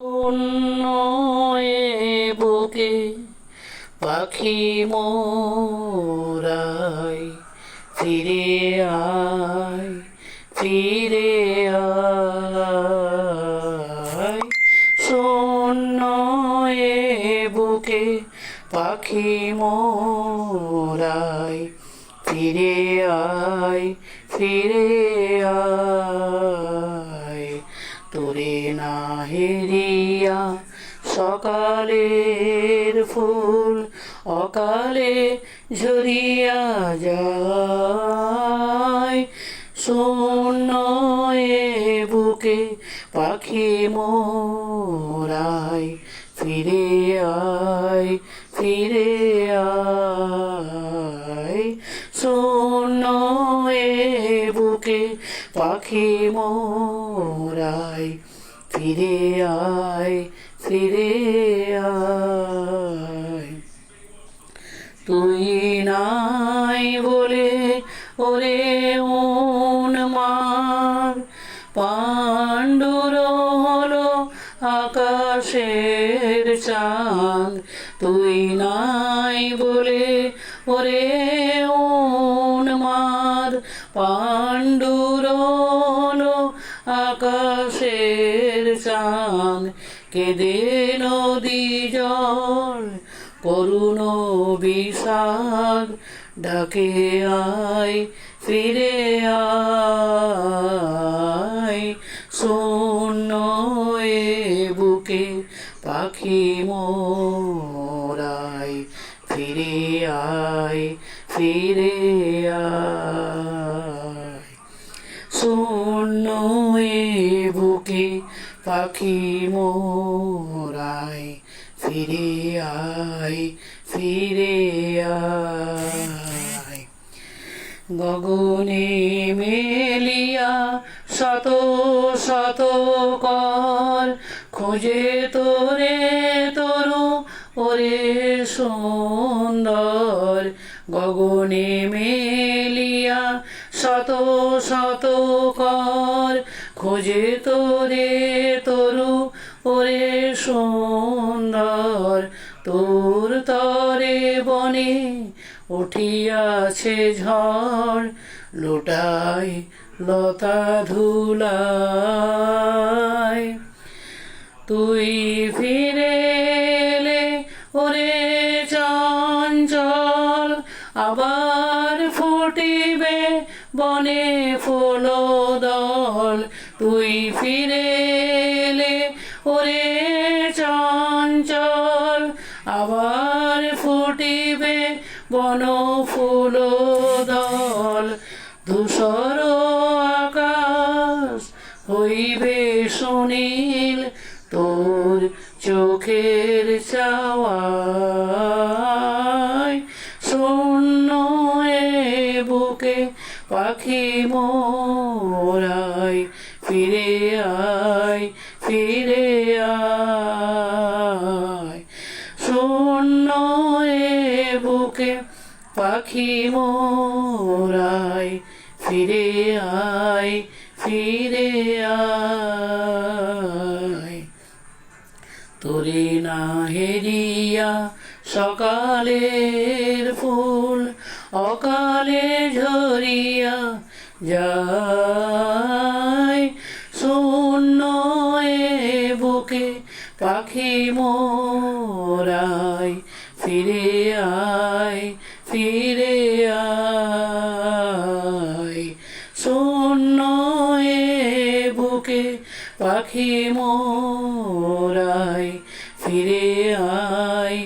শূন্য এ বুকে পাখি মোরাই ফিরে আয়, ফিরে আয়। শূন্য এ বুকে পাখি মোরাই ফিরে আয়, ফিরে আয়। তোরে না হেরিয়া সকালের ফুল অকালে ঝরিয়া যায়। শূন্য এ বুকে পাখি মোরাই ফিরে আয়, ফিরে আয়। শূন্য এ বুকে পাখি মোরাই ফিরে আয়, ফিরে আয়। তুই নাই বলে ওরে উন্মাদ পাণ্ডুর হলো আকাশের চাঁদ। তুই নাই বলে ওরে উন্মাদ পাণ্ডুর হলো আকাশের চাঁদ। কেঁদে নদী জল করুণ বিষাদ ডাকে আয়, ফিরে আয়। শূন্য এ বুকে পাখি মোরাই ফিরে আয়, ফিরে আয়। শূন্য এ বুকে পাখি মোরাই ফিরে আয়, ফিরে আয়। গগনে মেলিয়া শত শত কর খোঁজে তোরে তরু ওরে সুন্দর। গগনে মেলিয়া শত শত কর খোঁজে তোরে তরু ওরে সুন্দর। তোর তরে বনে উঠিয়াছে ঝড় লোটায় লতা ধুলায়। তুই ফিরে এলে ওরে চঞ্চল আবার ফুটিবে বনে ফুল দল। তুই ফিরে এলে ওরে চঞ্চল আবার ফুটিবে বন ফুল দল। ধূসর আকাশ হইবে সুনীল তোর চোখের চাওয়ায়। শূন্য এ বুকে পাখি মোরাই ফিরে আয়, ফিরে আয়। শূন্য এ বুকে পাখি মোরাই ফিরে আয়, ফিরে আয়। তোরে না হেরিয়া সকালের ফুল অকালে ঝরিয়া যায়। শূন্য এ বুকে পাখি মোরাই ফিরে আয়, ফিরে আয়। শূন্য এ বুকে পাখি মোরাই ফিরে আয়,